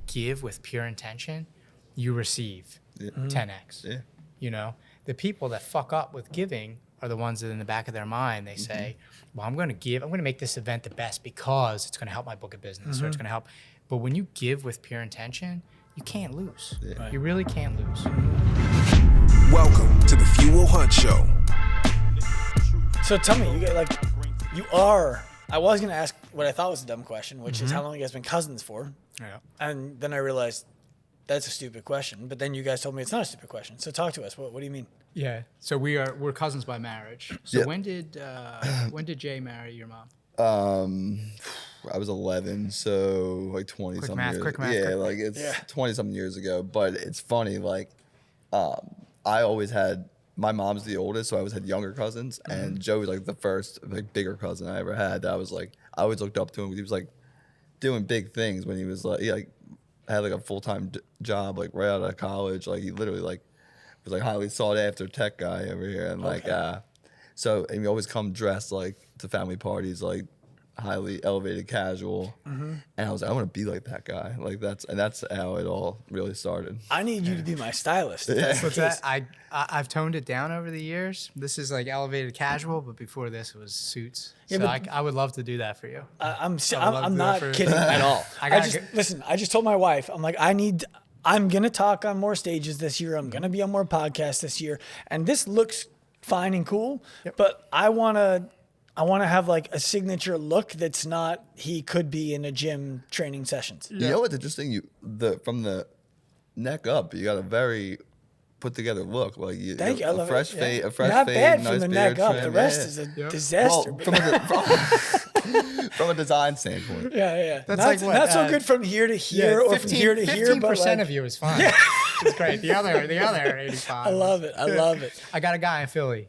give with pure intention, you receive 10x. Yeah. You know, the people that fuck up with giving are the ones that in the back of their mind, they say, well, I'm going to make this event the best because it's going to help my book of business or it's going to help. But when you give with pure intention, you can't lose. Yeah. Right. You really can't lose. Welcome to the Fuel Hunt Show. So tell me, I was going to ask what I thought was a dumb question, which is how long you guys been cousins for? Yeah. And then I realized that's a stupid question. But then you guys told me it's not a stupid question. So talk to us. What do you mean? Yeah. So we're cousins by marriage. So when did Jay marry your mom? I was 11, so like 20 something years. Quick math. Yeah, like it's 20 something years ago. But it's funny, like I always had, my mom's the oldest, so I always had younger cousins, and Joe was like the first like bigger cousin I ever had. That was like, I always looked up to him. He was like doing big things when he was like, he like had like a full-time job like right out of college. Like he literally like was like highly sought after tech guy over here, and like so, and we always come dressed like to family parties like highly elevated casual, and I was like, I want to be like that guy. Like that's how it all really started. I need you to be my stylist. What's that? I've toned it down over the years. This is like elevated casual, but before this it was suits. So I would love to do that for you. I'm not kidding at all. I just told my wife, I'm like, I'm gonna talk on more stages this year. I'm gonna be on more podcasts this year, and this looks fine and cool, but I wanna have like a signature look that's not he could be in a gym training sessions. You know what's interesting? From the neck up, you got a very put together look. Like Thank you. I love fresh it. fade, a fresh not fade, bad nice from the beard neck up. trim. The rest is a disaster. Well, from a design standpoint. Yeah. That's not so good from here to here or from here to here. 15% of you is fine. It's great. The other 85. I love it. I got a guy in Philly.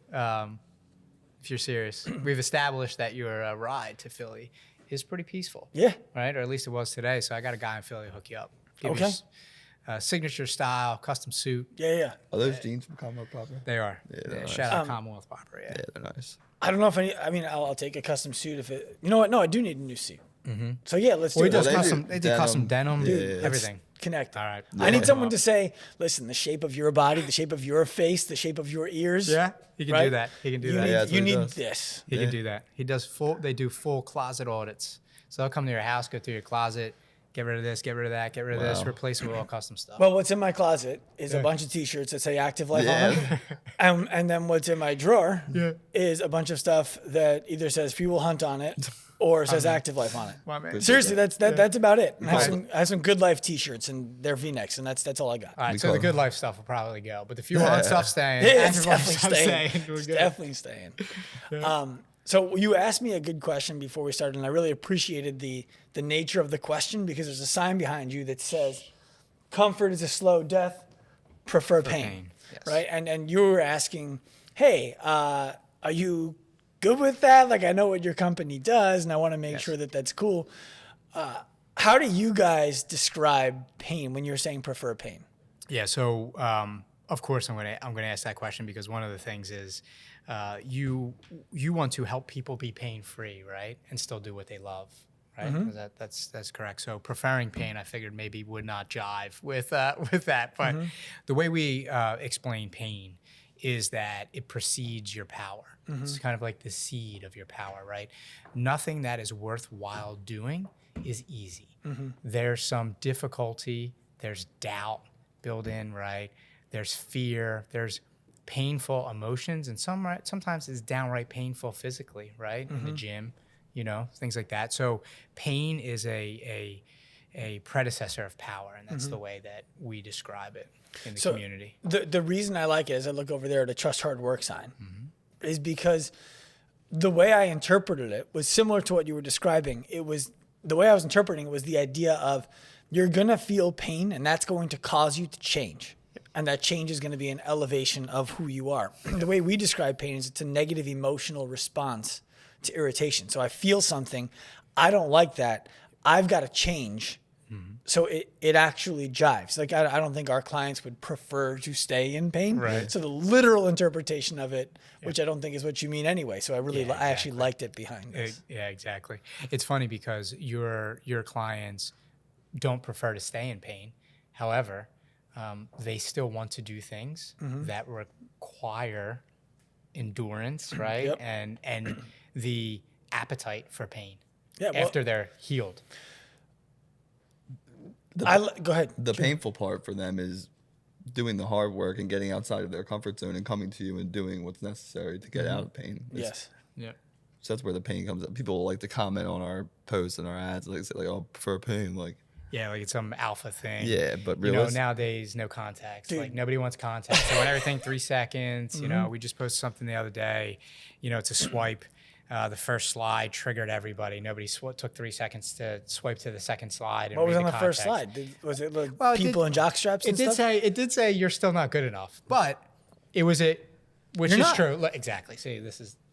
If you're serious, we've established that your ride to Philly is pretty peaceful. Yeah. Right? Or at least it was today. So I got a guy in Philly to hook you up. Okay. You signature style, custom suit. Yeah. Are those jeans from Commonwealth Proper? They are. Yeah, nice. Shout out Commonwealth Proper. Yeah, they're nice. I don't know if I'll take a custom suit if it. You know what? No, I do need a new suit. So yeah, let's do it. They do custom denim, everything. Connect. All right. I need someone to say, listen, the shape of your body, the shape of your face, the shape of your ears. Yeah, he can do that. He can do that. You need this. He can do that. They do full closet audits. So they'll come to your house, go through your closet, get rid of this, get rid of that, get rid of this, replace it with all custom stuff. Well, what's in my closet is a bunch of T-shirts that say Active Life on them. And then what's in my drawer is a bunch of stuff that either says Fuel Hunt on it or says Active Life on it. Well, man. Seriously, that's about it. I have some Good Life T-shirts and they're V-necks, and that's all I got. All right, so the Good Life stuff will probably go, but the Fuel Hunt stuff's staying. It's definitely staying. So you asked me a good question before we started, and I really appreciated the nature of the question because there's a sign behind you that says, "Comfort is a slow death, prefer pain." Yes. Right? And you were asking, "Hey, are you good with that? Like, I know what your company does, and I want to make sure that that's cool." How do you guys describe pain when you're saying prefer pain? Yeah. So of course I'm gonna ask that question because one of the things is you want to help people be pain free, right, and still do what they love. Right? That's correct. So preferring pain, I figured maybe would not jive with that. But the way we explain pain is that it precedes your power. It's kind of like the seed of your power, right? Nothing that is worthwhile doing is easy. There's some difficulty. There's doubt built in, right? There's fear. There's painful emotions, and sometimes it's downright painful physically, right? In the gym. Things like that. So pain is a predecessor of power, and that's the way that we describe it in the community. The reason I like it as I look over there at a trust hard work sign is because the way I interpreted it was similar to what you were describing. The way I was interpreting it was the idea of you're going to feel pain, and that's going to cause you to change. And that change is going to be an elevation of who you are. The way we describe pain is it's a negative emotional response to irritation. So I feel something, I don't like that, I've got to change. So it actually jives. Like I don't think our clients would prefer to stay in pain. Right. So the literal interpretation of it, which I don't think is what you mean anyway. So I actually liked it behind this. Yeah, exactly. It's funny because your clients don't prefer to stay in pain. However, they still want to do things that require endurance, right? Yep. And the appetite for pain Yeah, well, after they're healed. Go ahead. The painful part for them is doing the hard work and getting outside of their comfort zone and coming to you and doing what's necessary to get out of pain. Yes. Yeah. So that's where the pain comes up. People like to comment on our posts and our ads, like say, like, "Oh, I prefer pain." Like, Yeah, like it's some alpha thing. yeah, but You know, really, nowadays, no context. Dude. Like nobody wants context. They want everything 3 seconds. You know, we just posted something the other day. You know, it's a swipe. The first slide triggered everybody. Nobody took 3 seconds to swipe to the second slide. And What was read on the first context. slide? Was it like Well, it people did- in jock straps and stuff? It did say you're still not good enough, but it was which You're is not. true. Look, exactly. See,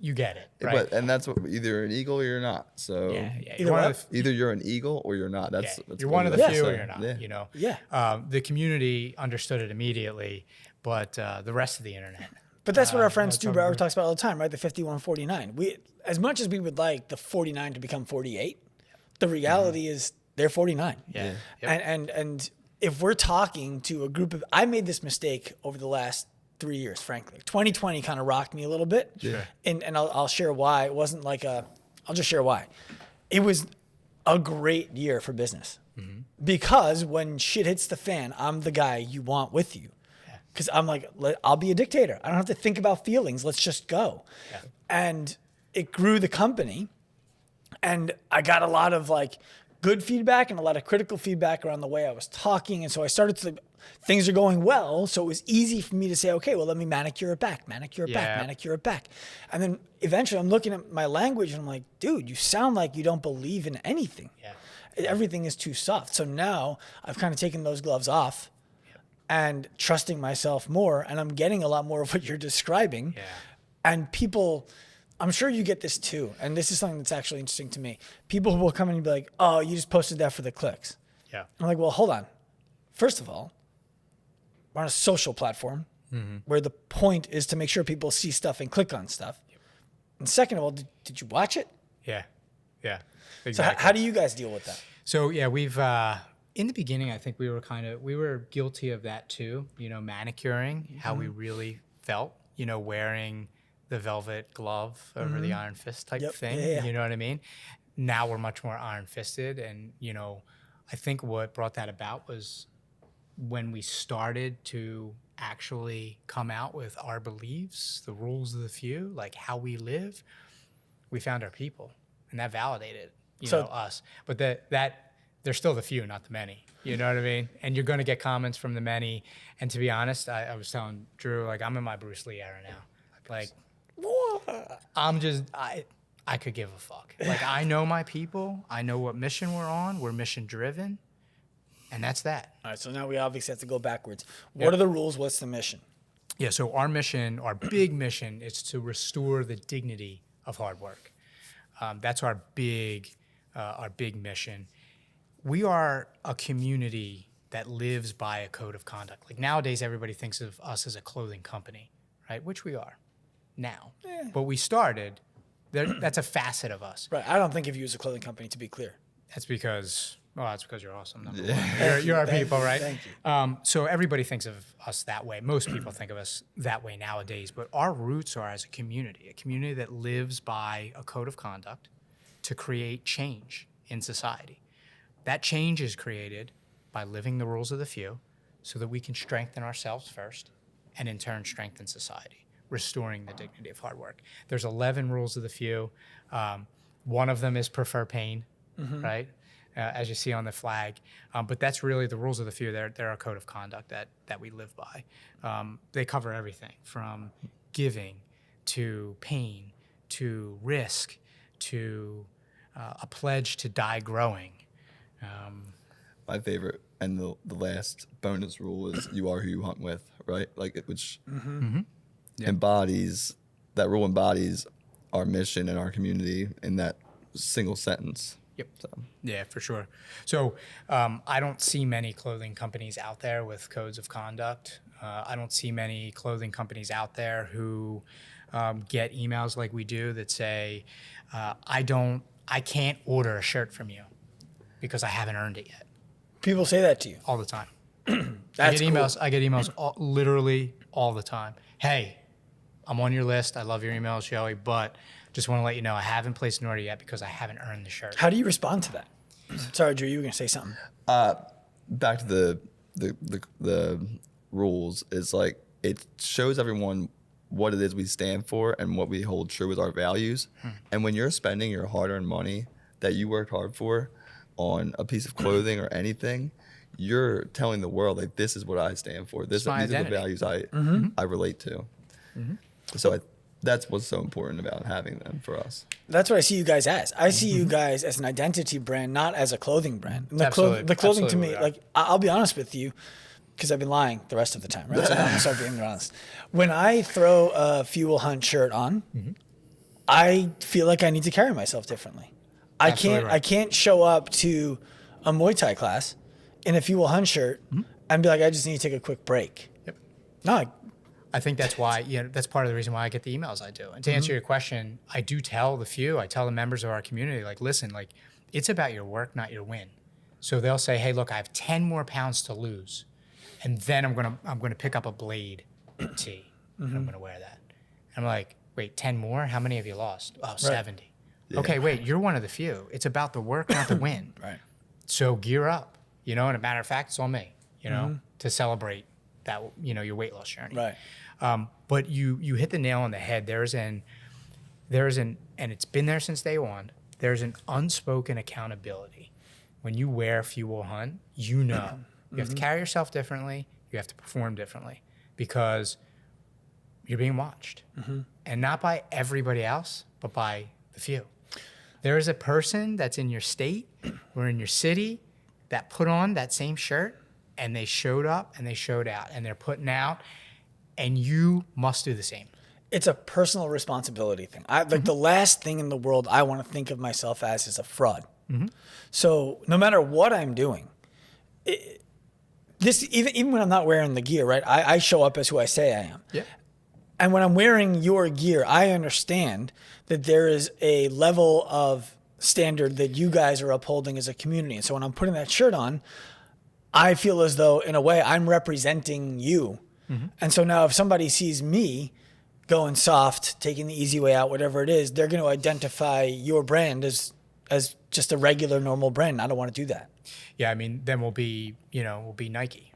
you get it, right? and that's what either you're an eagle or you're not. So yeah. Either You're one what? of the, either you're an eagle or you're not. That's, yeah, that's you're what one of you the have to few or say. you're not. Yeah. You know. Yeah. The community understood it immediately, but the rest of the internet. But that's what our friends that's do. how Robert we- talks about all the time, right? The 51-49. We, as much as we would like the 49 to become 48, the reality is they're 49. Yeah. Yep. And if we're talking to a group of, I made this mistake over the last 3 years, frankly. 2020 kind of rocked me a little bit. Sure. And I'll share why. It wasn't like I'll just share why. It was a great year for business because when shit hits the fan, I'm the guy you want with you. Because I'm like, I'll be a dictator. I don't have to think about feelings. Let's just go. Yeah. And it grew the company. And I got a lot of like good feedback and a lot of critical feedback around the way I was talking. And so I started to, things are going well. So it was easy for me to say, okay, well, let me manicure it back, manicure it back, Yeah. manicure it back. And then eventually I'm looking at my language and I'm like, dude, you sound like you don't believe in anything. Yeah. Everything is too soft. So now I've kind of taken those gloves off and trusting myself more. And I'm getting a lot more of what you're describing. Yeah. And people, I'm sure you get this too. And this is something that's actually interesting to me. People will come in and be like, oh, you just posted that for the clicks. Yeah. I'm like, well, hold on. First of all, we're on a social platform where the point is to make sure people see stuff and click on stuff. And second of all, did you watch it? Yeah. Yeah. So Exactly. how do you guys deal with that? So yeah, we've in the beginning, I think we were guilty of that too. You know, manicuring how we really felt. You know, wearing the velvet glove over the iron fist type Yep. thing. Yeah. You know what I mean? Now we're much more iron fisted, and you know, I think what brought that about was when we started to actually come out with our beliefs, the rules of the few, like how we live. We found our people, and that validated us. But that they're still the few, not the many. You know what I mean? And you're going to get comments from the many. And to be honest, I was telling Drew, like, I'm in my Bruce Lee era now. Like, I could give a fuck. Like, I know my people. I know what mission we're on. We're mission driven. And that's that. All right, so now we obviously have to go backwards. What are the rules? What's the mission? Yeah, so our mission, our big mission, is to restore the dignity of hard work. That's our big mission. We are a community that lives by a code of conduct. Like nowadays, everybody thinks of us as a clothing company, right? Which we are now. But we started, that's a facet of us. Right. I don't think of you as a clothing company, to be clear. That's because you're awesome. Number one. You're our people, right? Thank you. So everybody thinks of us that way. Most people think of us that way nowadays. But our roots are as a community that lives by a code of conduct to create change in society. That change is created by living the rules of the few so that we can strengthen ourselves first and in turn strengthen society, restoring the dignity of hard work. There's 11 rules of the few. One of them is prefer pain, right? As you see on the flag. But that's really the rules of the few. They're a code of conduct that we live by. They cover everything from giving to pain to risk to a pledge to die growing. My favorite and the last bonus rule is you are who you hunt with, right? Like which embodies, that rule embodies our mission and our community in that single sentence. Yep. So. Yeah, for sure. So I don't see many clothing companies out there with codes of conduct. I don't see many clothing companies out there who get emails like we do that say, I can't order a shirt from you because I haven't earned it yet. People say that to you. all the time. That's I get emails literally all the time. Hey, I'm on your list. I love your emails, Joey, but just want to let you know I haven't placed an order yet because I haven't earned the shirt. How do you respond to that? Sorry, Drew, you were going to say something. Back to the rules is like it shows everyone what it is we stand for and what we hold true as our values. And when you're spending your hard-earned money that you worked hard for on a piece of clothing or anything, you're telling the world like this is what I stand for. These are the values I relate to. So that's what's so important about having them for us. That's what I see you guys as. I see you guys as an identity brand, not as a clothing brand. And the clothing to me, like I'll be honest with you, because I've been lying the rest of the time, right? So now I'm gonna start being honest. When I throw a Fuel Hunt shirt on, I feel like I need to carry myself differently. I can't show up to a Muay Thai class in a Fuel Hunt shirt and be like, I just need to take a quick break. Yep. No, I think that's why, that's part of the reason why I get the emails I do. And to answer your question, I do tell I tell the members of our community, like, listen, like, it's about your work, not your win. So they'll say, hey, look, I have 10 more pounds to lose. And then I'm gonna pick up a blade tee and I'm gonna wear that. And I'm like, wait, 10 more? How many have you lost? Oh, 70. Yeah. Okay, wait, you're one of the few. It's about the work, not the win. Right. So gear up, and a matter of fact, it's on me, to celebrate that, your weight loss journey. Right. But you hit the nail on the head. There's an, and it's been there since day one. There's an unspoken accountability. When you wear Fuel Hunt, you have to carry yourself differently. You have to perform differently because you're being watched, and not by everybody else, but by the few. There is a person that's in your state or in your city that put on that same shirt and they showed up and they showed out and they're putting out, and you must do the same. It's a personal responsibility thing. The last thing in the world I want to think of myself as is a fraud. So no matter what I'm doing, even when I'm not wearing the gear, right? I show up as who I say I am. Yeah. And when I'm wearing your gear, I understand that there is a level of standard that you guys are upholding as a community. And so when I'm putting that shirt on, I feel as though, in a way, I'm representing you. And so now if somebody sees me going soft, taking the easy way out, whatever it is, they're going to identify your brand as just a regular, normal brand. I don't want to do that. Yeah, I mean, then we'll be Nike.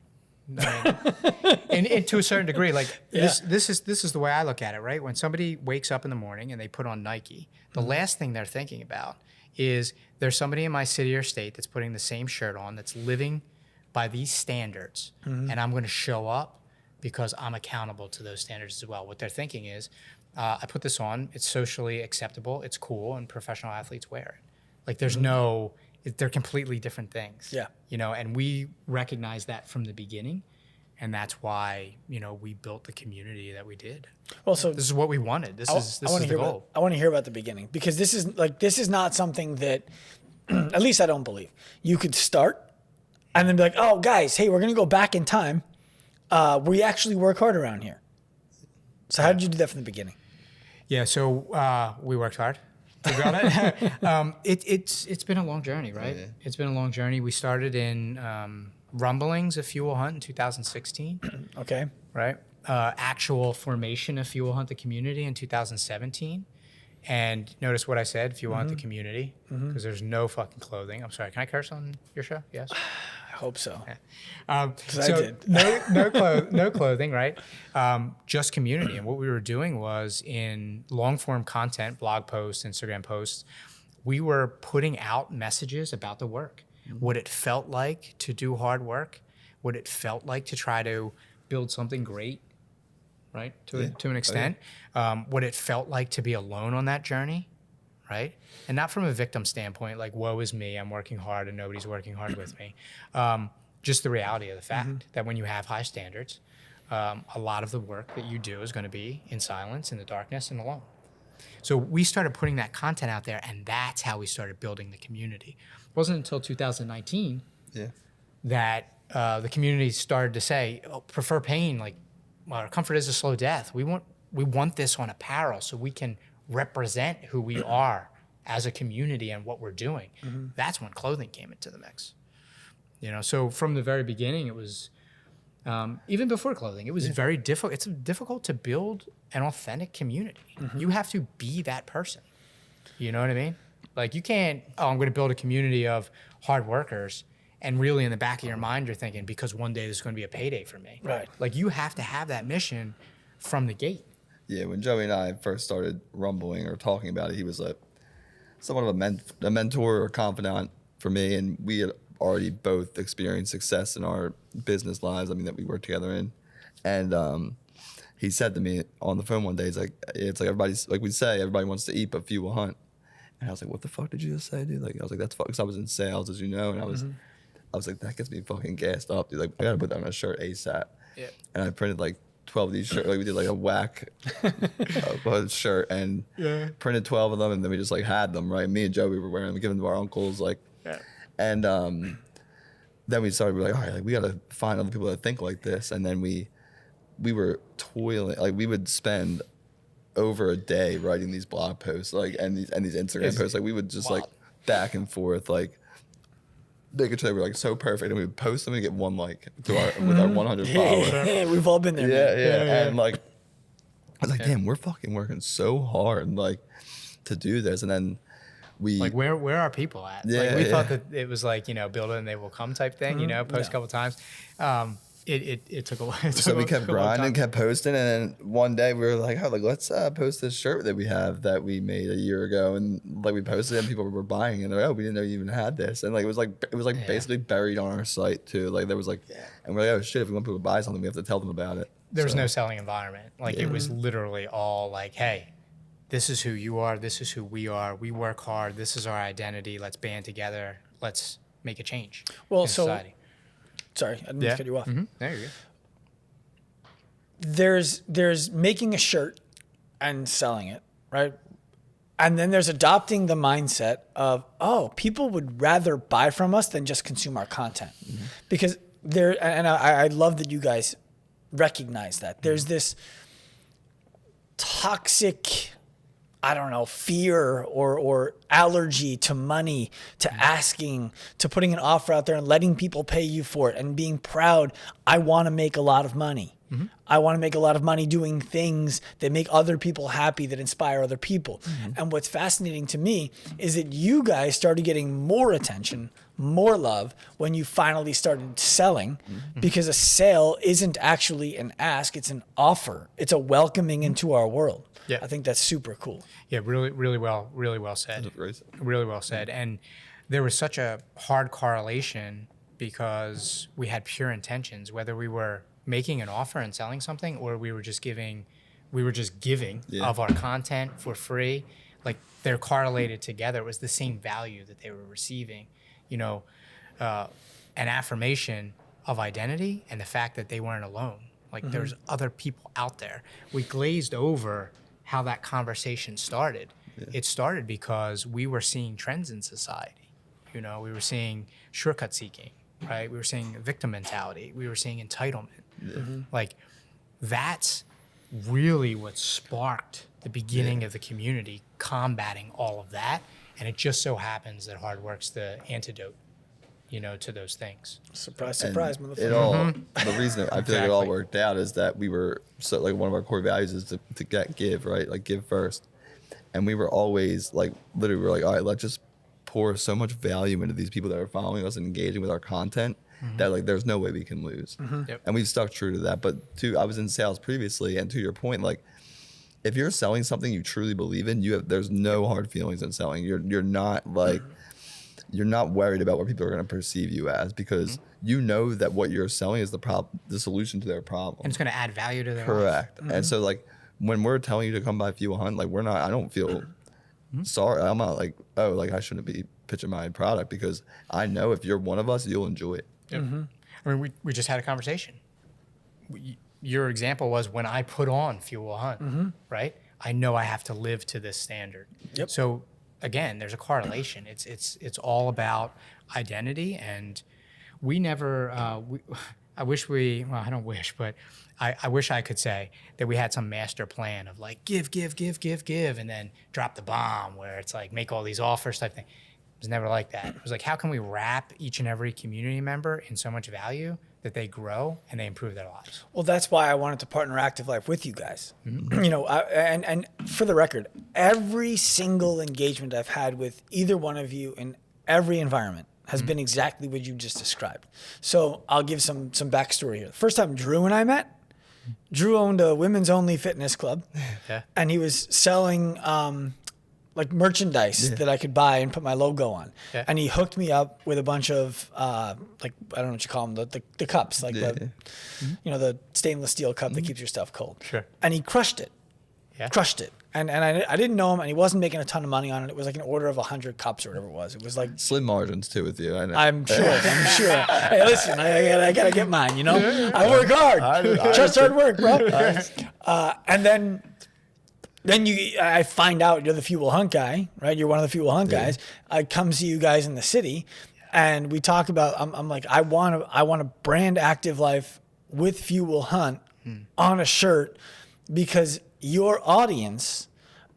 I mean, and to a certain degree, like this is the way I look at it, right? When somebody wakes up in the morning and they put on Nike, the last thing they're thinking about is there's somebody in my city or state that's putting the same shirt on, that's living by these standards, and I'm going to show up because I'm accountable to those standards as well. What they're thinking is, I put this on, it's socially acceptable, it's cool, and professional athletes wear it. Like there's they're completely different things. Yeah. And we recognize that from the beginning. And that's why, we built the community that we did. Well, so this is what we wanted. This is the goal. I want to hear about the beginning, because this is not something that, at least I don't believe, you could start and then be like, oh guys, hey, we're going to go back in time. We actually work hard around here. So how did you do that from the beginning? Yeah. So we worked hard. It's been a long journey, right? Yeah. It's been a long journey. We started in rumblings of Fuel Hunt in 2016. Okay. Right. Actual formation of Fuel Hunt the community in 2017. And notice what I said, Fuel Hunt the community, because there's no fucking clothing. I'm sorry. Can I curse on your show? Yes. I hope so. Yeah. So I did. no clothing, right? Just community. And what we were doing was, in long form content, blog posts, Instagram posts, we were putting out messages about the work, what it felt like to do hard work, what it felt like to try to build something great, right? To an extent, what it felt like to be alone on that journey. Right? And not from a victim standpoint, like, woe is me, I'm working hard and nobody's working hard with me. Just the reality of the fact that when you have high standards, a lot of the work that you do is going to be in silence, in the darkness, and alone. So we started putting that content out there, and that's how we started building the community. It wasn't until 2019 that the community started to say, oh, prefer pain, like, well, comfort is a slow death. We want this on apparel so we can represent who we are as a community and what we're doing. That's when clothing came into the mix. You know, so from the very beginning, it was even before clothing, it was very difficult. It's difficult to build an authentic community. You have to be that person. You know what I mean? Like you can't, I'm going to build a community of hard workers. And really in the back of your mind, you're thinking, because one day there's going to be a payday for me. Right. Like you have to have that mission from the gate. Yeah, when Joey and I first started rumbling or talking about it, he was somewhat of a mentor or confidant for me. And we had already both experienced success in our business lives, I mean, that we worked together in. And he said to me on the phone one day, it's like everybody's, like we say, everybody wants to eat, but few will hunt. And I was like, what the fuck did you just say, dude? Like, I was like, that's fuck, because I was in sales, as you know, and I was like, that gets me fucking gassed up, dude. Like, I gotta put that on a shirt ASAP. Yeah. And I printed like 12 of these shirts. Like, we did like a whack shirt and printed 12 of them, and then we just like had them, right? Me and Joe, we were wearing them, giving them to our uncles, like. Yeah. And then we started, we were like, all right, like, we gotta find other people that think like this. And then we were toiling, like we would spend over a day writing these blog posts, like, and these Instagram posts. Like, we would just like back and forth, like, making sure they were like so perfect, and we would post them and get one like to our with our 100 followers. Yeah, we've all been there. Yeah. And like, I was like, damn, we're fucking working so hard, like, to do this. And then we like, where are people at? Like, we thought that it was like, you know, build it and they will come type thing, you know, post a couple times. It took a while. So we kept grinding, kept posting, and then one day we were like, oh, like, let's post this shirt that we have that we made a year ago, and like we posted it and people were buying it, and they're like, oh, we didn't know you even had this. And like it was like basically buried on our site too. Like there was like, and we're like, oh shit, if we want people to buy something, we have to tell them about it. There was no selling environment. Like it was literally all like, hey, this is who you are, this is who we are, we work hard, this is our identity, let's band together, let's make a change in society. Sorry, I didn't mean to cut you off. There you go. There's making a shirt and selling it, right? And then there's adopting the mindset of, oh, people would rather buy from us than just consume our content. Because I love that you guys recognize that. There's this toxic, I don't know, fear or allergy to money, to asking, to putting an offer out there and letting people pay you for it and being proud. I want to make a lot of money. I want to make a lot of money doing things that make other people happy, that inspire other people. And what's fascinating to me is that you guys started getting more attention, more love when you finally started selling, because a sale isn't actually an ask, it's an offer. It's a welcoming into our world. Yeah. I think that's super cool. Yeah, really well said. Really well said. And there was such a hard correlation because we had pure intentions, whether we were making an offer and selling something, or we were just giving of our content for free. Like they're correlated together. It was the same value that they were receiving, you know, an affirmation of identity and the fact that they weren't alone. Like there's other people out there. We glazed over how that conversation started. It started because we were seeing trends in society. You know, we were seeing shortcut seeking, right? We were seeing victim mentality. We were seeing entitlement. Like that's really what sparked the beginning of the community combating all of that. And it just so happens that hard work's the antidote, you know, to those things. Surprise, surprise, and motherfucker. It all, the reason I feel like it all worked out is that we were, so like one of our core values is to give, right? Like give first. And we were always like, literally we're like, all right, let's just pour so much value into these people that are following us and engaging with our content that like there's no way we can lose. And we've stuck true to that. But I was in sales previously, and to your point, like if you're selling something you truly believe in, there's no hard feelings in selling. You're not like, you're not worried about what people are going to perceive you as, because you know that what you're selling is the solution to their problem. And it's going to add value to their Correct. life. And so like when we're telling you to come by Fuel Hunt, like I don't feel sorry. I'm not like, oh, like I shouldn't be pitching my product, because I know if you're one of us, you'll enjoy it. Yep. I mean, we just had a conversation. Your example was when I put on Fuel Hunt, right? I know I have to live to this standard. Yep. So again, there's a correlation. It's all about identity, and we never. I don't wish, but I wish I could say that we had some master plan of like give, and then drop the bomb where it's like make all these offers type thing. was never like that. It was like, how can we wrap each and every community member in so much value that they grow and they improve their lives? Well, that's why I wanted to partner Active Life with you guys. You know, and for the record, every single engagement I've had with either one of you in every environment has been exactly what you just described. So I'll give some backstory here. The first time Drew and I met, Drew owned a women's only fitness club, and he was selling like merchandise that I could buy and put my logo on. And he hooked me up with a bunch of like, I don't know what you call them, the cups, like the you know, the stainless steel cup that keeps your stuff cold. Sure. And he crushed it. Crushed it. And I didn't know him, and he wasn't making a ton of money on it. It was like an order of 100 cups or whatever it was. It was like Slim margins too with you. I know. I'm sure. Hey, listen, I gotta get mine. You know, I work hard. Just hard work, bro. And then I find out you're the Fuel Hunt guy, right? You're one of the Fuel Hunt guys. I come see you guys in the city, and we talk about. I'm like, I want to brand Active Life with Fuel Hunt on a shirt, because your audience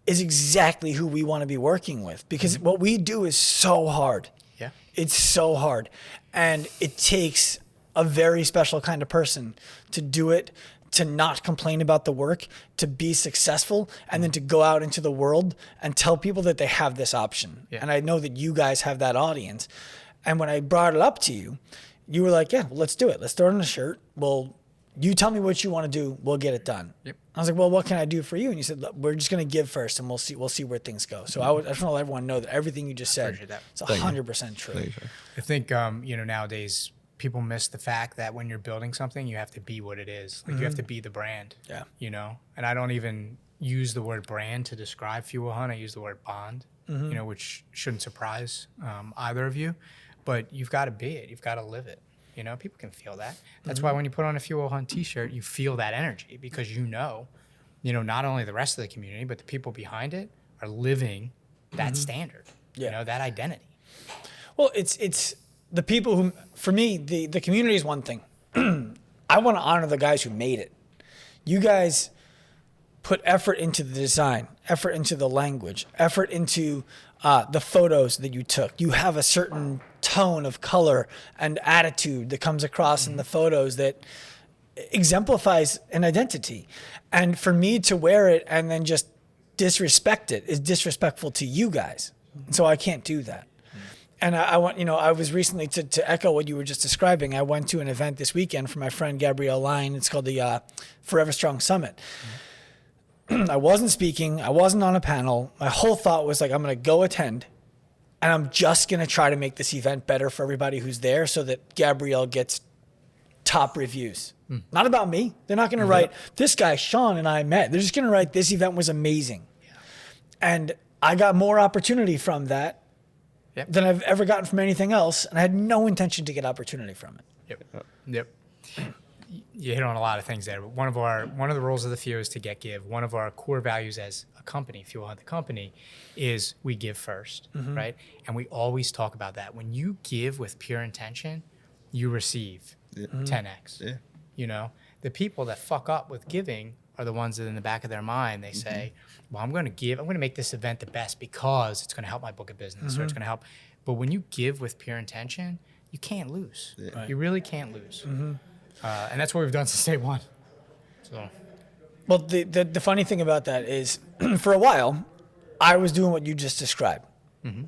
is exactly who we want to be working with, because what we do is so hard. Yeah. It's so hard. And it takes a very special kind of person to do it, to not complain about the work, to be successful, and then to go out into the world and tell people that they have this option. And I know that you guys have that audience. And when I brought it up to you, you were like, yeah, well, let's do it. Let's throw it on a shirt. Well, you tell me what you want to do, we'll get it done. I was like, well, what can I do for you? And you said, look, we're just going to give first, and we'll see where things go. So I just want to let everyone know that everything you just said is 100% true. I think, you know, nowadays people miss the fact that when you're building something, you have to be what it is. Like you have to be the brand, you know? And I don't even use the word brand to describe Fuel Hunt. I use the word bond, you know, which shouldn't surprise either of you, but you've got to be it. You've got to live it. You know, people can feel that. That's why when you put on a Fuel Hunt t-shirt, you feel that energy, because you know, not only the rest of the community, but the people behind it are living that standard, you know, that identity. Well, it's the people who, for me, the community is one thing. I want to honor the guys who made it. You guys put effort into the design, effort into the language, effort into the photos that you took. You have a certain tone of color and attitude that comes across in the photos that exemplifies an identity. And for me to wear it and then just disrespect it is disrespectful to you guys. And so I can't do that. And I want, you know, I was recently, to echo what you were just describing, I went to an event this weekend for my friend Gabrielle Lyon. It's called the Forever Strong Summit. I wasn't speaking. I wasn't on a panel. My whole thought was like, I'm going to go attend, and I'm just going to try to make this event better for everybody who's there so that Gabrielle gets top reviews. Not about me. They're not going to write, this guy, Sean, and I met. They're just going to write, this event was amazing. And I got more opportunity from that than I've ever gotten from anything else, and I had no intention to get opportunity from it. Yep. You hit on a lot of things there. One of the roles of the Few is to get give. One of our core values as a company, Fuel Hunt the company, is we give first, right? And we always talk about that. When you give with pure intention, you receive 10x. You know, the people that fuck up with giving are the ones that in the back of their mind, they say, well, I'm going to make this event the best because it's going to help my book of business or it's going to help. But when you give with pure intention, you can't lose. You really can't lose. And that's what we've done since day one. So, well, the funny thing about that is, for a while, I was doing what you just described,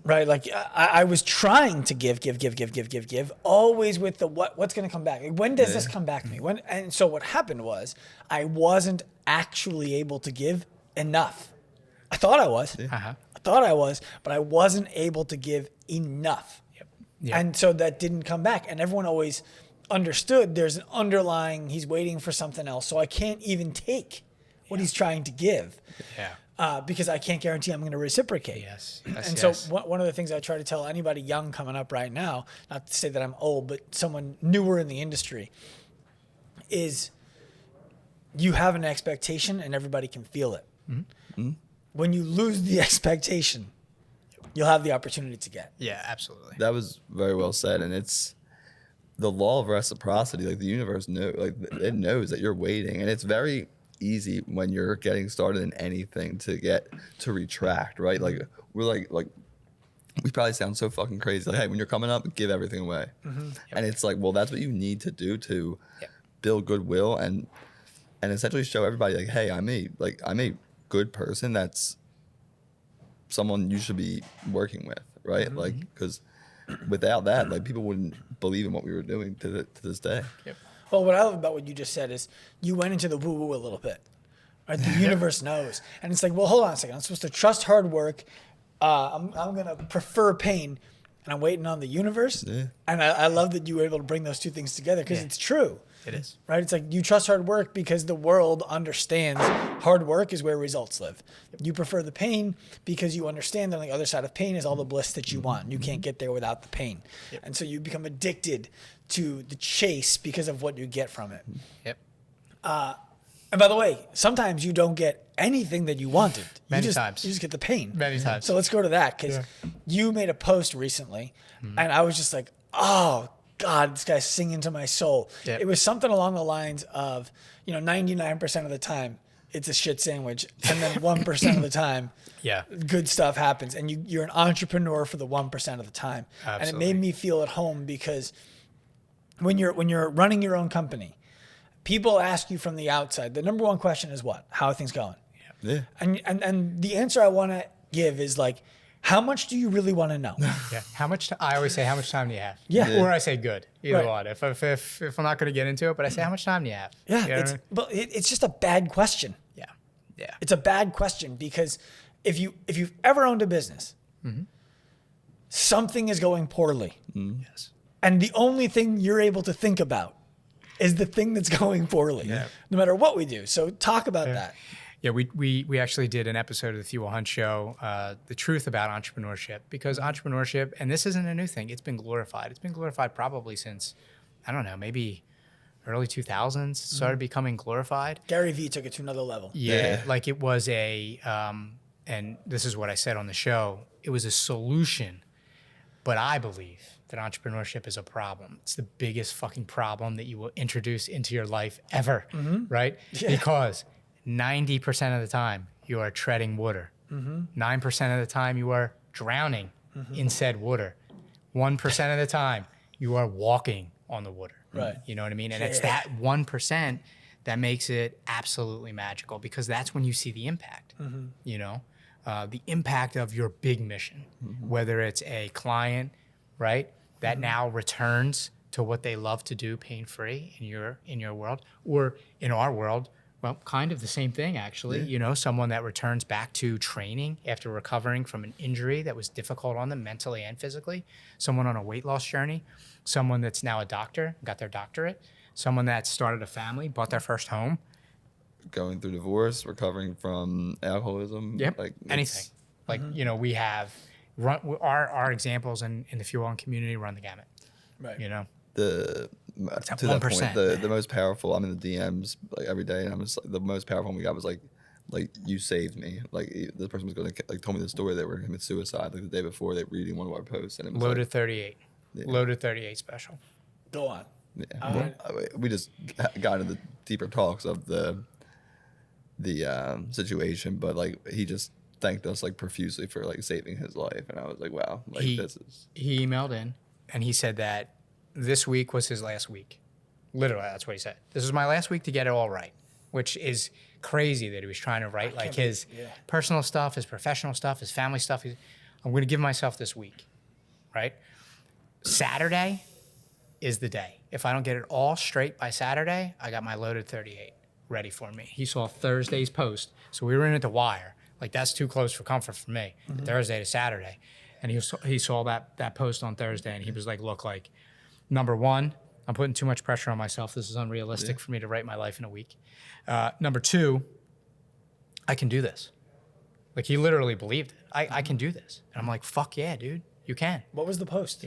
right? Like I was trying to give, always with the what's going to come back. Like, when does this come back to me? And so what happened was I wasn't actually able to give enough. I thought I was. But I wasn't able to give enough. And so that didn't come back. And everyone always understood there's an underlying, he's waiting for something else. So I can't even take what he's trying to give because I can't guarantee I'm going to reciprocate. So one of the things I try to tell anybody young coming up right now, not to say that I'm old, but someone newer in the industry, is you have an expectation and everybody can feel it. When you lose the expectation, you'll have the opportunity to get. Yeah, absolutely. That was very well said. And it's the law of reciprocity. Like the universe it knows that you're waiting, and it's very easy when you're getting started in anything to retract, right? Like we're like we probably sound so fucking crazy. Like, hey, when you're coming up, give everything away. And it's like, well, that's what you need to do to build goodwill and essentially show everybody like, hey, I'm a good person. That's someone you should be working with, right? Like, because without that, like, people wouldn't believe in what we were doing to this day. Yep. Well, what I love about what you just said is you went into the woo-woo a little bit. Right? The universe knows. And it's like, well, hold on a second. I'm supposed to trust hard work. I'm going to prefer pain. And I'm waiting on the universe. Yeah. And I love that you were able to bring those two things together because it's true. It is. Right? It's like you trust hard work because the world understands hard work is where results live. You prefer the pain because you understand that on the other side of pain is all the bliss that you want. You can't get there without the pain. And so you become addicted to the chase because of what you get from it. Yep. And by the way, sometimes you don't get anything that you wanted. Many times. You just get the pain. Many times. So let's go to that because you made a post recently and I was just like, oh, God, this guy's singing to my soul. Yep. It was something along the lines of, 99% of the time it's a shit sandwich. And then 1% of the time, good stuff happens. And you're an entrepreneur for the 1% of the time. Absolutely. And it made me feel at home because when you're running your own company, people ask you from the outside, the number one question is what? How are things going? Yeah. And the answer I want to give is like, how much do you really want to know? Yeah. I always say, how much time do you have? Yeah. Or I say good. Either Right. one. If I'm not going to get into it, but I say, how much time do you have? Yeah, You know what I mean? but it's just a bad question. Yeah. Yeah. It's a bad question because if you've ever owned a business, something is going poorly. Yes. And the only thing you're able to think about is the thing that's going poorly, no matter what we do. So talk about that. Yeah, we actually did an episode of the Fuel Hunt Show, the truth about entrepreneurship, because entrepreneurship, and this isn't a new thing, it's been glorified. It's been glorified probably since, I don't know, maybe early 2000s, started becoming glorified. Gary Vee took it to another level. Yeah, like it was and this is what I said on the show, it was a solution, but I believe that entrepreneurship is a problem. It's the biggest fucking problem that you will introduce into your life ever, right? Yeah. Because 90% of the time you are treading water. 9% of the time you are drowning in said water. 1% of the time you are walking on the water. Right. You know what I mean? And it's that 1% that makes it absolutely magical because that's when you see the impact, the impact of your big mission, whether it's a client, right, that now returns to what they love to do pain-free in your world, or in our world, well, kind of the same thing, actually. Someone that returns back to training after recovering from an injury that was difficult on them mentally and physically. Someone on a weight loss journey. Someone that's now a doctor, got their doctorate. Someone that started a family, bought their first home. Going through divorce, recovering from alcoholism. Yep. Like anything. Like, we have our examples in the Fuel On community run the gamut. Right. To that point, 1%. the most powerful. I'm in the DMs like every day, and I'm just like, the most powerful one we got was like you saved me. Like the person was going to told me the story they were committing suicide like the day before they were reading one of our posts, and it was Loaded 38. Loaded 38 special. Go on. we just got into the deeper talks of the situation, but like he just thanked us like profusely for like saving his life, and I was like, wow, like he emailed in and he said that this week was his last week. Literally, that's what he said. This is my last week to get it all right, which is crazy that he was trying to write like his personal stuff, his professional stuff, his family stuff. I'm going to give myself this week, right? Saturday is the day. If I don't get it all straight by Saturday, I got my loaded 38 ready for me. He saw Thursday's post. So we were in at the wire. Like, that's too close for comfort for me, Thursday to Saturday. And he saw that post on Thursday, and he was like, look, like, number one, I'm putting too much pressure on myself. This is unrealistic for me to write my life in a week. Number two, I can do this. Like, he literally believed it. I can do this. And I'm like, fuck yeah, dude, you can. What was the post?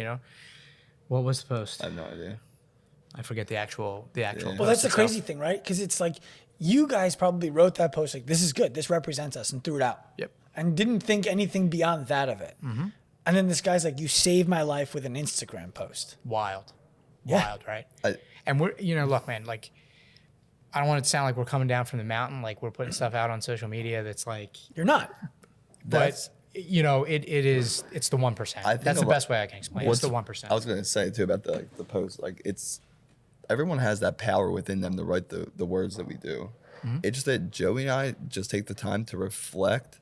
What was the post? I have no idea. I forget the actual post. Well, that's the itself. crazy thing, right? Because it's like you guys probably wrote that post like, this is good. This represents us, and threw it out. Yep. And didn't think anything beyond that of it. And then this guy's like, you saved my life with an Instagram post. Wild, right? And we're, look, man, like, I don't want it to sound like we're coming down from the mountain, like we're putting stuff out on social media that's like, You're not. but it's the 1%. I think That's a the lot- best way I can explain it. It's the 1%. I was gonna say too about the post. Like it's everyone has that power within them to write the words that we do. It's just that Joey and I just take the time to reflect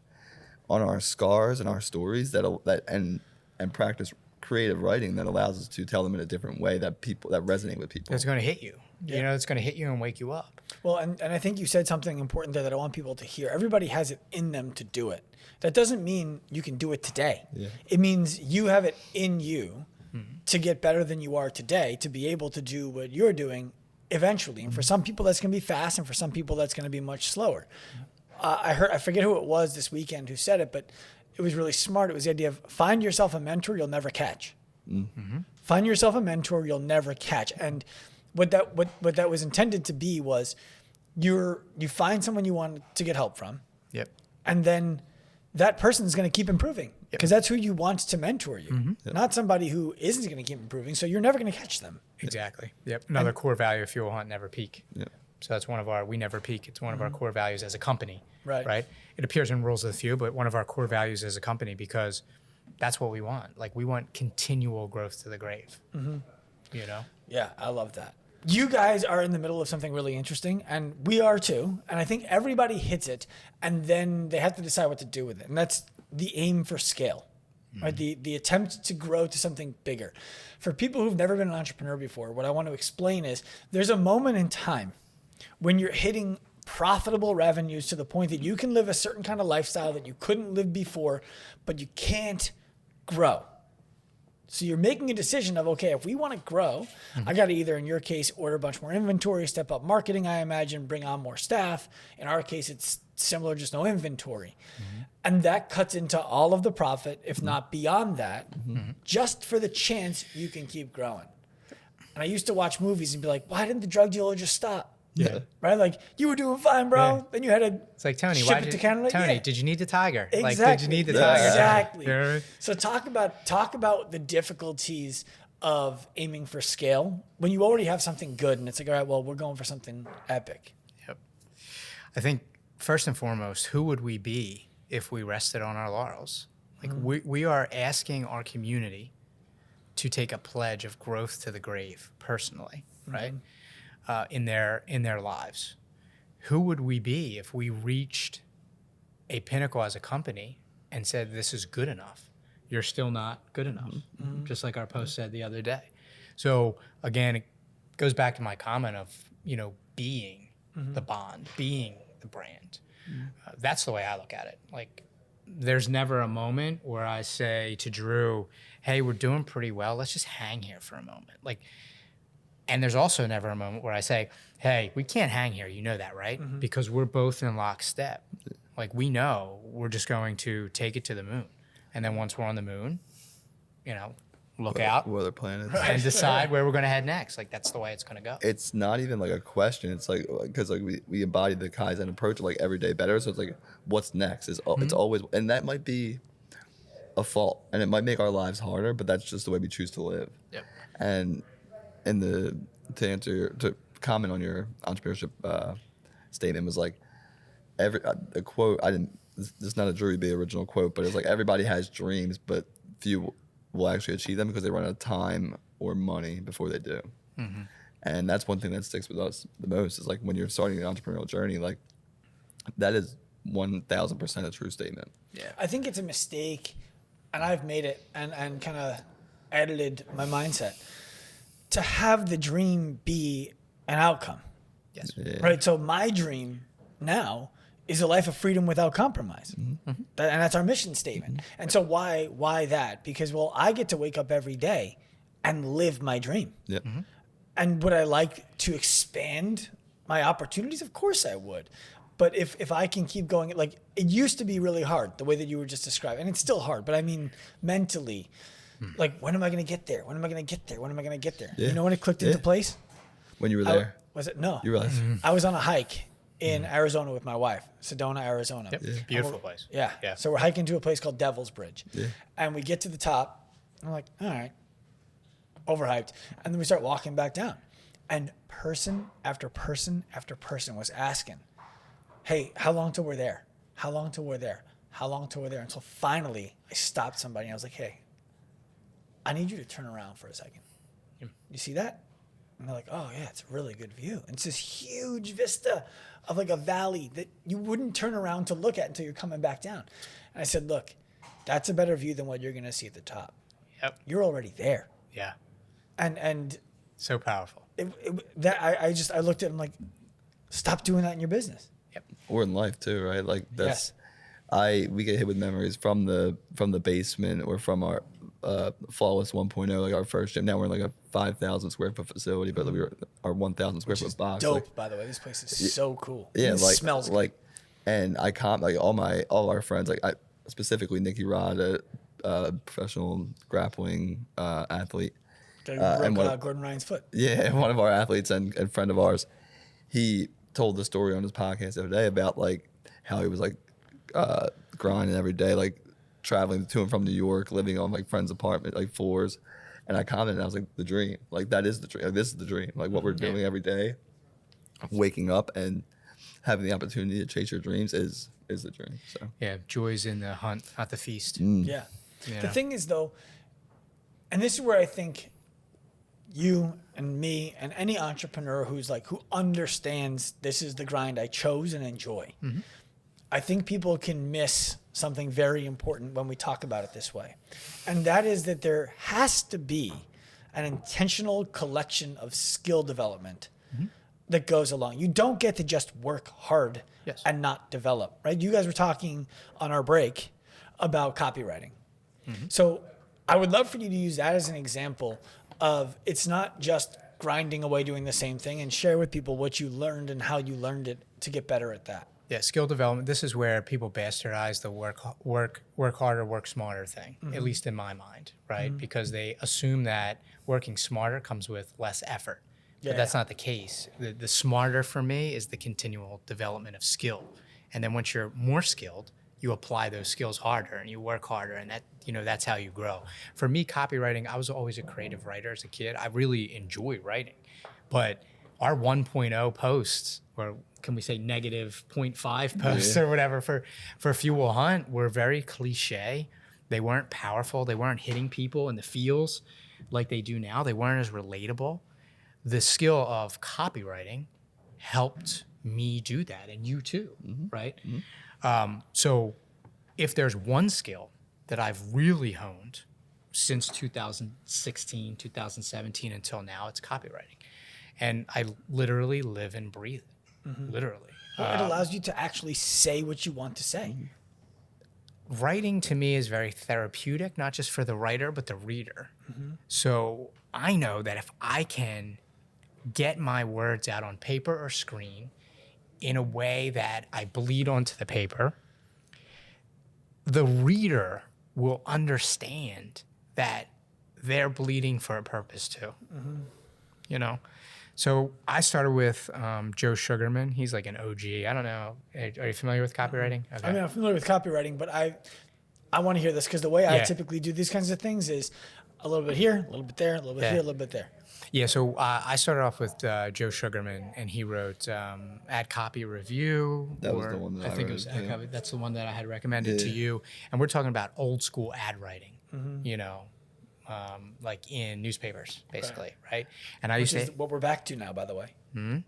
on our scars and our stories and practice creative writing that allows us to tell them in a different way that resonate with people. It's going to hit you. It's going to hit you and wake you up. Well, and I think you said something important there that I want people to hear. Everybody has it in them to do it. That doesn't mean you can do it today. Yeah. It means you have it in you to get better than you are today, to be able to do what you're doing eventually. And for some people, that's going to be fast, and for some people, that's going to be much slower. I forget who it was this weekend who said it, but it was really smart. It was the idea of find yourself a mentor you'll never catch. Find yourself a mentor you'll never catch. And what that was intended to be was you find someone you want to get help from. Yep. And then that person is going to keep improving because that's who you want to mentor you, not somebody who isn't going to keep improving. So you're never going to catch them. Exactly. Yep. Another core value of Fuel Hunt, never peak. Yep. So that's we never peak. It's one of our core values as a company. Right. It appears in Rules of the Few, but one of our core values as a company, because that's what we want. Like, we want continual growth to the grave. Yeah, I love that. You guys are in the middle of something really interesting, and we are too. And I think everybody hits it, and then they have to decide what to do with it. And that's the aim for scale, right? The attempt to grow to something bigger. For people who've never been an entrepreneur before, what I want to explain is there's a moment in time when you're hitting profitable revenues to the point that you can live a certain kind of lifestyle that you couldn't live before, but you can't grow. So you're making a decision of, okay, if we want to grow, I got to either, in your case, order a bunch more inventory, step up marketing, I imagine, bring on more staff. In our case, it's similar, just no inventory. And that cuts into all of the profit, if not beyond that, just for the chance you can keep growing. And I used to watch movies and be like, why didn't the drug dealer just stop? Yeah. Right? Like, you were doing fine, bro. Yeah. Then you had to It's like, Tony, ship it to Canada. Tony, Yeah. did you need the tiger? Exactly. Like, did you need the tiger? Exactly. You know what I mean? So talk about the difficulties of aiming for scale when you already have something good and it's like, all right, well, we're going for something epic. Yep. I think first and foremost, who would we be if we rested on our laurels? Like, we are asking our community to take a pledge of growth to the grave personally, right? In their lives. Who would we be if we reached a pinnacle as a company and said, this is good enough? You're still not good enough, just like our post said the other day. So again, it goes back to my comment of, being the bond, being the brand. That's the way I look at it. Like, there's never a moment where I say to Drew, hey, we're doing pretty well. Let's just hang here for a moment. Like, and there's also never a moment where I say, hey, we can't hang here. You know that, right? Because we're both in lockstep. Like, we know we're just going to take it to the moon. And then once we're on the moon, look out What other planets? and decide where we're going to head next. Like, that's the way it's going to go. It's not even like a question. It's like, because like we embody the Kaizen approach, like every day better. So it's like, what's next? It's always, and that might be a fault, and it might make our lives harder, but that's just the way we choose to live. Yep. And to comment on your entrepreneurship statement was like, a quote, this is not a Drew B original quote, but it's like, everybody has dreams, but few will actually achieve them because they run out of time or money before they do. And that's one thing that sticks with us the most, is like, when you're starting an entrepreneurial journey, like, that is 1,000% a true statement. Yeah. I think it's a mistake, and I've made it and kind of edited my mindset to have the dream be an outcome. Yes. Yeah. Right. So my dream now is a life of freedom without compromise. And that's our mission statement. And so why that? Because, well, I get to wake up every day and live my dream. Yep. And would I like to expand my opportunities? Of course I would. But if I can keep going, like, it used to be really hard, the way that you were just describing, and it's still hard, but I mean, mentally, like, when am I going to get there? When am I going to get there? When am I going to get there? Yeah. You know when it clicked into place? When you were there, Was it? No. you realized. I was on a hike in Arizona with my wife, Sedona, Arizona. Yep. Beautiful place. Yeah. Yeah. So we're hiking to a place called Devil's Bridge. Yeah. And we get to the top. I'm like, all right, overhyped. And then we start walking back down. And person after person after person was asking, hey, how long till we're there? How long till we're there? how long till we're there? Until finally I stopped somebody and I was like, hey, I need you to turn around for a second. You see that? And they're like, oh yeah, it's a really good view. And it's this huge vista of like a valley that you wouldn't turn around to look at until you're coming back down. And I said, look, that's a better view than what you're going to see at the top. Yep. You're already there. Yeah. And So powerful. I looked at him like, stop doing that in your business. Yep. Or in life too, right? Like that's we get hit with memories from the basement or from our flawless 1.0, like our first gym. Now we're in like a 5,000 square foot facility, but we were our 1,000 square foot box. Dope, like, by the way. This place is so cool. yeah, It like smells good. like, and I can't like all our friends, like I specifically Nikki Rod, a professional grappling athlete. And Gordon Ryan's foot. Yeah, one of our athletes and friend of ours, he told the story on his podcast the other day about like how he was like grinding every day, like traveling to and from New York, living on like friends' apartment, like floors. And I commented, and I was like, the dream. Like that is the dream. Like, this is the dream. Like what we're doing every day, waking up and having the opportunity to chase your dreams is the dream. So Yeah. Joy's in the hunt, not the feast. Yeah. Yeah. The thing is, though, and this is where I think you and me and any entrepreneur who understands this is the grind I chose and enjoy. Mm-hmm. I think people can miss something very important when we talk about it this way. And that is that there has to be an intentional collection of skill development that goes along. You don't get to just work hard Yes. and not develop, right? You guys were talking on our break about copywriting. So I would love for you to use that as an example of it's not just grinding away doing the same thing, and share with people what you learned and how you learned it to get better at that. Yeah, skill development. This is where people bastardize the work harder, work smarter thing, at least in my mind, right? Because they assume that working smarter comes with less effort. But that's not the case. The smarter for me is the continual development of skill. And then once you're more skilled, you apply those skills harder and you work harder, and that's how you grow. For me, copywriting, I was always a creative writer as a kid. I really enjoy writing. But our 1.0 posts, or can we say negative 0.5 posts or whatever for Fuel Hunt, were very cliche. They weren't powerful. They weren't hitting people in the feels like they do now. They weren't as relatable. The skill of copywriting helped me do that, and you too, right? So if there's one skill that I've really honed since 2016, 2017 until now, it's copywriting. And I literally live and breathe it, literally. Well, it allows you to actually say what you want to say. Writing to me is very therapeutic, not just for the writer, but the reader. So I know that if I can get my words out on paper or screen in a way that I bleed onto the paper, the reader will understand that they're bleeding for a purpose too. So I started with Joe Sugarman. He's like an OG. I don't know. Are you familiar with copywriting? Okay. I mean, I'm familiar with copywriting, but I want to hear this because the way I typically do these kinds of things is a little bit here, a little bit there, a little bit here, a little bit there. Yeah, so I started off with Joe Sugarman, and he wrote Ad Copy Review. That was the one that I think read, it was Ad yeah. Copy. That's the one that I had recommended to you. And we're talking about old school ad writing, like in newspapers, basically, right? And I Which used is to, what we're back to now, by the way. and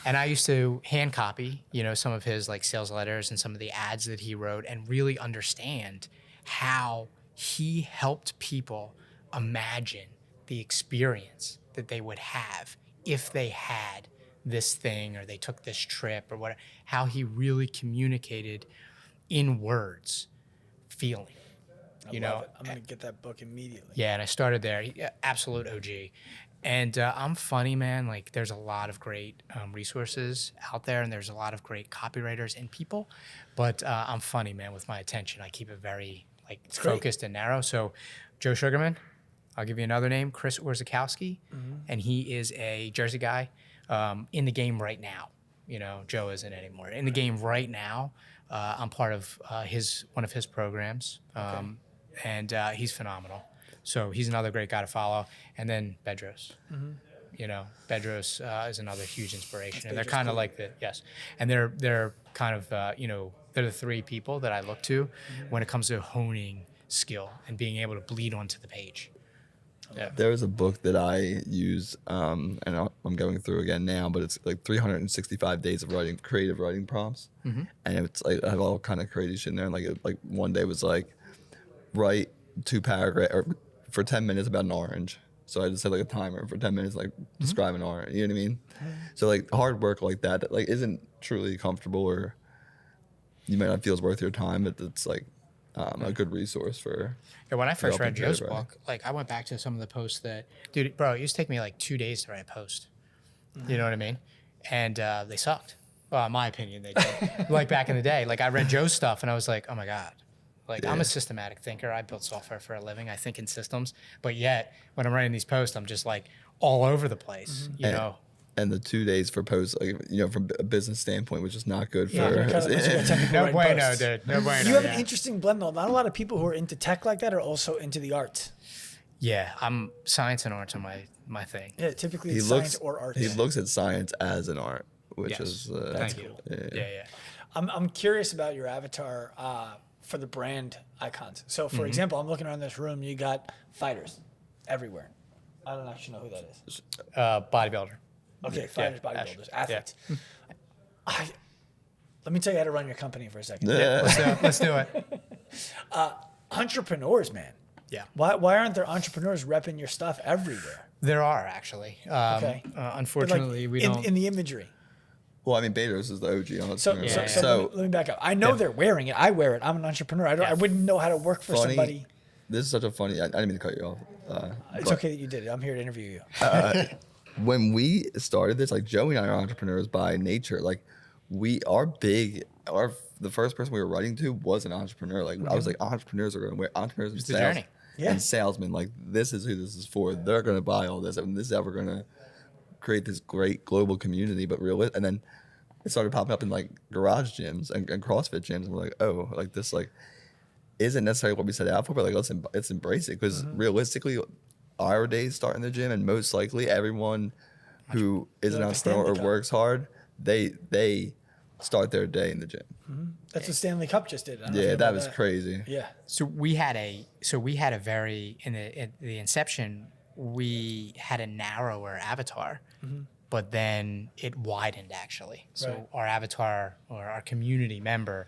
I used to hand copy, some of his like sales letters and some of the ads that he wrote, and really understand how he helped people imagine the experience that they would have if they had this thing or they took this trip or whatever, how he really communicated in words, feeling. I love it. I'm going to get that book immediately. Yeah, and I started there. Absolute OG. And I'm funny, man. Like, there's a lot of great resources out there, and there's a lot of great copywriters and people. But I'm funny, man, with my attention. I keep it very focused and narrow. So, Joe Sugarman, I'll give you another name, Chris Orzakowski, and he is a Jersey guy in the game right now. Joe isn't anymore. In the game right now, I'm part of one of his programs, and he's phenomenal. So he's another great guy to follow. And then Bedros. Bedros is another huge inspiration, and they're kind of like and they're kind of they're the three people that I look to when it comes to honing skill and being able to bleed onto the page. Yeah. There was a book that I use, and I'm going through again now, but it's like 365 days of creative writing prompts, and it's like I have all kind of crazy shit in there. And like one day was like write 2 paragraphs or for 10 minutes about an orange. So I just set like a timer for 10 minutes, like describe an orange. You know what I mean? So like hard work like that like isn't truly comfortable, or you might not feel it's worth your time, but it's like a good resource for. Yeah, when I first read developing Joe's creative book, like I went back to some of the posts dude, bro, it used to take me like 2 days to write a post. You know what I mean? And they sucked. Well, in my opinion, they did. Like back in the day, like I read Joe's stuff and I was like, oh my God. Like I'm a systematic thinker. I build software for a living. I think in systems, but yet when I'm writing these posts, I'm just like all over the place, you know? And the 2 days for posts, like, from a business standpoint, which is not good for. No bueno, dude. No bueno. You have an interesting blend, though. Not a lot of people who are into tech like that are also into the arts. Yeah, I'm science and arts are my thing. Yeah, typically it's science or arts. He looks at science as an art, which is that's cool. Yeah. I'm curious about your avatar for the brand icons. So, for example, I'm looking around this room. You got fighters everywhere. I don't actually know who that is. Bodybuilder. Okay, fighters, bodybuilders, athletes. Let me tell you how to run your company for a second. Let's do it. Entrepreneurs, man. Yeah. Why aren't there entrepreneurs repping your stuff everywhere? There are actually. Okay. Unfortunately, we don't. In the imagery. Well, I mean, Bedros is the OG on So, it. let me back up. I know they're wearing it. I wear it. I'm an entrepreneur. I wouldn't know how to work for somebody. This is such a funny. I didn't mean to cut you off. It's okay that you did it. I'm here to interview you. When we started this, like Joey and I are entrepreneurs by nature. Like the first person we were writing to was an entrepreneur. Like I was like, entrepreneurs are going to wear entrepreneurs and It's the sales journey. and salesmen. Like this is who this is for. They're going to buy all this, and this is how we're going to create this great global community. But and then it started popping up in like garage gyms and CrossFit gyms, and we're like, oh, like this like isn't necessarily what we set out for, but like let's embrace it because realistically. Our days start in the gym, and most likely everyone who is an entrepreneur or works hard, they start their day in the gym. That's what Stanley Cup just did. Yeah, that was crazy. Yeah. So we had a very in the inception we had a narrower avatar, but then it widened actually. So our avatar or our community member.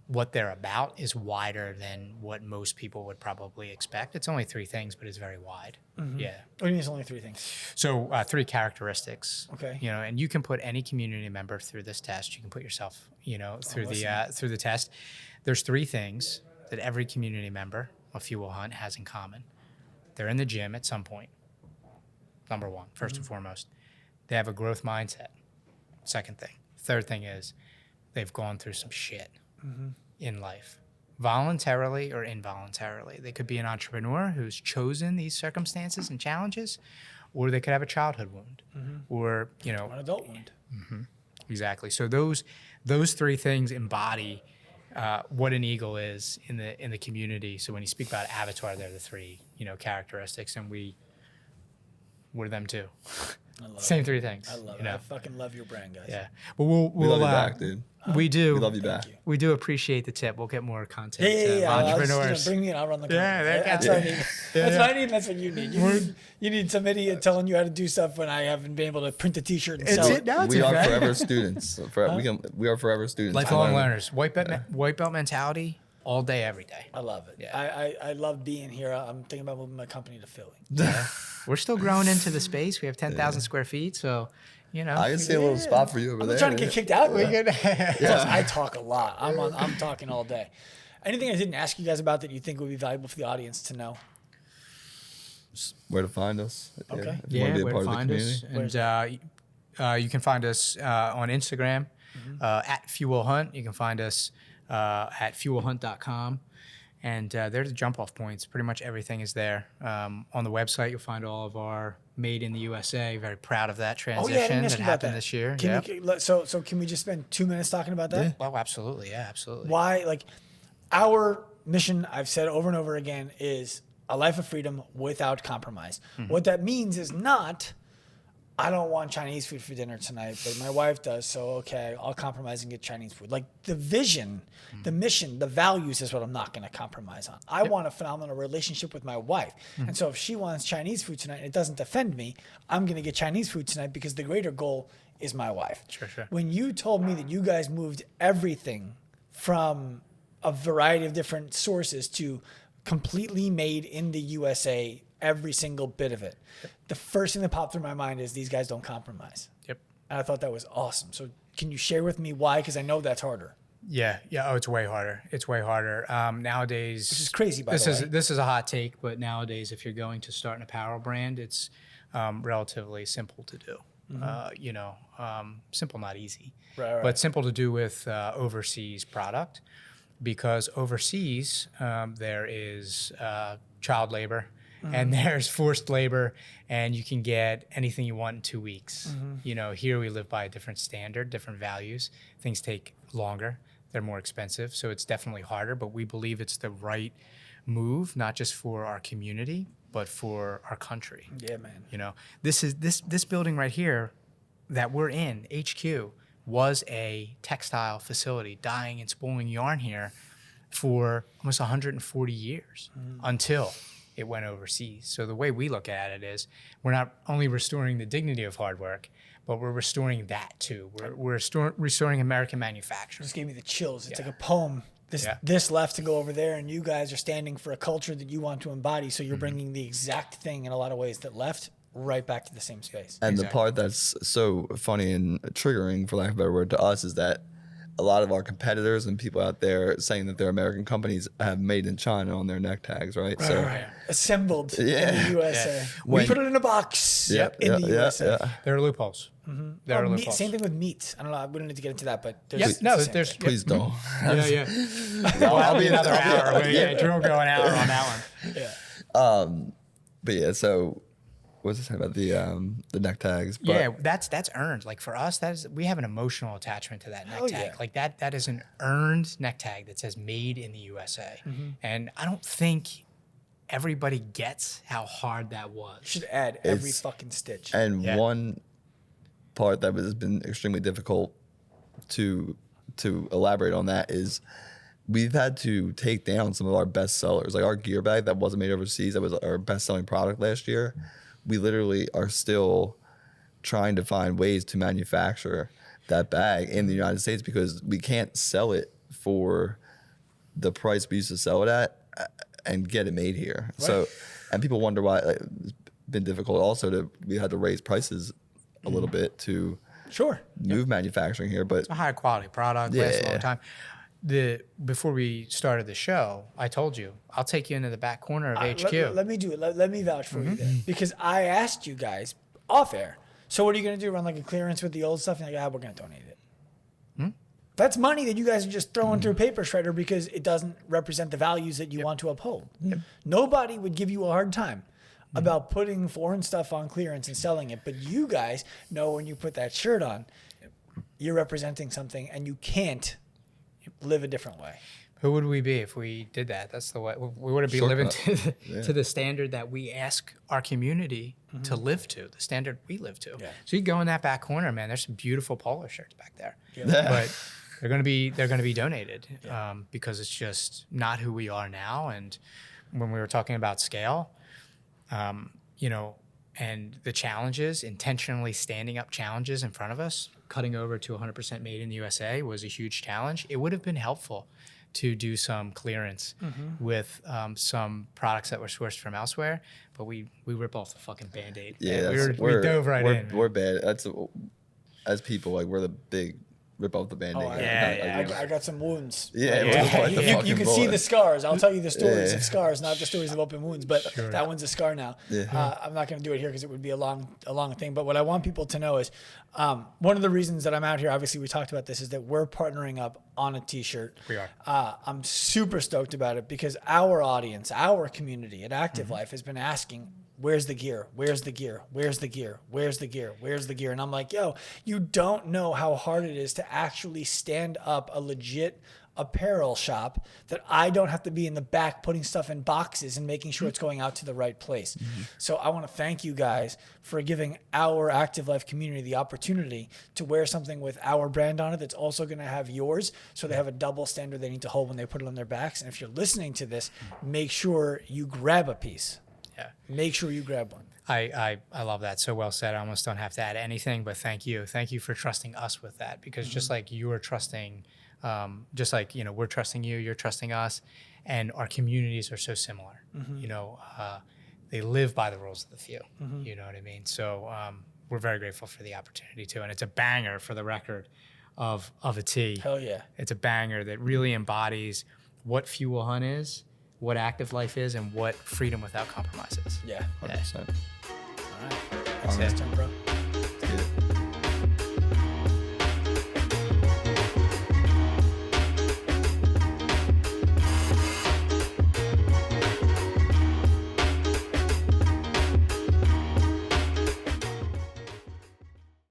What they're about is wider than what most people would probably expect. It's only 3 things, but it's very wide. Yeah. What do you mean it's only 3 things? So 3 characteristics. Okay. And you can put any community member through this test. You can put yourself, through the test. There's 3 things that every community member of Fuel Hunt has in common. They're in the gym at some point. Number 1, first and foremost. They have a growth mindset. Second thing. Third thing is they've gone through some shit. In life, voluntarily or involuntarily. They could be an entrepreneur who's chosen these circumstances and challenges, or they could have a childhood wound, or an adult wound. Exactly. So those 3 things embody what an eagle is in the community. So when you speak about avatar, they're the 3 characteristics, and we're them too. Same 3 things. I love it. I fucking love your brand, guys. Yeah. But we'll love you back, dude. We do. We love you back. We do appreciate the tip. We'll get more content. Yeah. Entrepreneurs. Bring me in. I'll run the company. Yeah, That's what I need. That's what I need. That's what you need. You need some idiot telling you how to do stuff when I haven't been able to print a T-shirt and sell it. We are forever students. We are forever students. Lifelong learners. White belt mentality all day, every day. I love it. Yeah. I love being here. I'm thinking about moving my company to Philly. Yeah. We're still growing into the space. We have 10,000 square feet, so I can see a little spot for you over there. I'm trying to get kicked out. Yeah. I talk a lot. I'm talking all day. Anything I didn't ask you guys about that you think would be valuable for the audience to know? Where to find us? Okay. If you want to be a where part to of the find community. us. And you can find us on Instagram at Fuel Hunt. You can find us at fuelhunt.com. And there's the jump-off points. Pretty much everything is there. On the website, you'll find all of our Made in the USA. Very proud of that transition that happened this year. So can we just spend 2 minutes talking about that? Yeah. Well, absolutely. Yeah, absolutely. Why? Like, our mission, I've said over and over again, is a life of freedom without compromise. What that means is not I don't want Chinese food for dinner tonight, but my wife does. So, okay, I'll compromise and get Chinese food. Like the vision, the mission, the values is what I'm not going to compromise on. I want a phenomenal relationship with my wife. And so if she wants Chinese food tonight and it doesn't offend me, I'm going to get Chinese food tonight because the greater goal is my wife. Sure. When you told me that you guys moved everything from a variety of different sources to completely made in the USA, every single bit of it, the first thing that popped through my mind is these guys don't compromise. Yep. And I thought that was awesome. So can you share with me why? Because I know that's harder. Yeah. Oh, it's way harder. Nowadays, Which is crazy, by the way. This is a hot take, but nowadays, if you're going to start an apparel brand, it's relatively simple to do. Simple, not easy, Right. but simple to do with overseas product, because overseas there is child labor. And there's forced labor, and you can get anything you want in 2 weeks. Here we live by a different standard, different values. Things take longer. They're more expensive. So it's definitely harder, but we believe it's the right move, not just for our community, but for our country. Yeah, man. This building right here that we're in, HQ, was a textile facility, dyeing and spooling yarn here for almost 140 years until it went overseas. So the way we look at it is we're not only restoring the dignity of hard work, but we're restoring that too. We're restoring American manufacturing. Just gave me the chills. It's like a poem. This left to go over there, and you guys are standing for a culture that you want to embody. So you're bringing the exact thing in a lot of ways that left right back to the same space. And the part that's so funny and triggering, for lack of a better word, to us is that a lot of our competitors and people out there saying that they're American companies have made in China on their neck tags, right? Right. Assembled in the USA. Yeah. We put it in a box in the USA. There are loopholes. There are Meat, loopholes. same thing with meat. I don't know. We don't need to get into that, but there's, Yep. it's No, the same there's thing. Please don't. Yeah. That'll be another hour. Drew will go an hour on that one. Yeah. But yeah, so what was I saying about the neck tags? But Yeah, that's earned. Like for us, we have an emotional attachment to that neck Hell tag. yeah. Like that is an earned neck tag that says "Made in the USA," and I don't think everybody gets how hard that was. Should add every It's- fucking stitch. And Yeah. one part that has been extremely difficult to elaborate on that is we've had to take down some of our best sellers. Like our gear bag that wasn't made overseas, that was our best selling product last year. We literally are still trying to find ways to manufacture that bag in the United States because we can't sell it for the price we used to sell it at and get it made here. Right. So, and people wonder why it's been difficult also we had to raise prices a little bit to move manufacturing here. But It's a high quality product, lasts a long time. Before we started the show, I told you I'll take you into the back corner of HQ. Let me do it. Let me vouch for you there, because I asked you guys off air. So what are you going to do? Run like a clearance with the old stuff? And you're like, we're going to donate it. That's money that you guys are just throwing through a paper shredder because it doesn't represent the values that you want to uphold. Nobody would give you a hard time about putting foreign stuff on clearance and selling it, but you guys know when you put that shirt on, you're representing something, and you can't live a different way. Who would we be if we did that? That's the way we wouldn't be living to the standard that we ask our community to live to, the standard we live to. Yeah. So you go in that back corner, man. There's some beautiful polo shirts back there, but they're gonna be donated because it's just not who we are now. And when we were talking about scale, and the challenges, intentionally standing up challenges in front of us, cutting over to 100% made in the USA was a huge challenge. It would have been helpful to do some clearance with some products that were sourced from elsewhere, but we rip off the fucking Band-Aid. yeah, we dove right in. We're bad. That's as people, like we're the big rip off the Band-Aid. Oh, I got some wounds. Yeah, You can see the scars. I'll tell you the stories Yeah. of scars, not the stories of open wounds. But that one's a scar now. Yeah. I'm not going to do it here because it would be a long thing. But what I want people to know is one of the reasons that I'm out here, obviously we talked about this, is that we're partnering up on a T-shirt. We are. I'm super stoked about it because our audience, our community at Active Life has been asking, where's the gear? Where's the gear? Where's the gear? Where's the gear? Where's the gear? And I'm like, yo, you don't know how hard it is to actually stand up a legit apparel shop that I don't have to be in the back putting stuff in boxes and making sure it's going out to the right place. So I want to thank you guys for giving our Active Life community the opportunity to wear something with our brand on it that's also going to have yours, so they have a double standard they need to hold when they put it on their backs. And if you're listening to this, make sure you grab a piece. Yeah. Make sure you grab one. I love that. So well said. I almost don't have to add anything, but thank you. Thank you for trusting us with that, because just like you are trusting, just like, you know, we're trusting you, you're trusting us, and our communities are so similar. You know, they live by the rules of the few. You know what I mean? So we're very grateful for the opportunity too. And it's a banger, for the record, of a tee. Hell yeah. It's a banger that really embodies what Fuel Hunt is, what active life is, and what freedom without compromise is. Yeah. 100%. All right. Thanks, bro.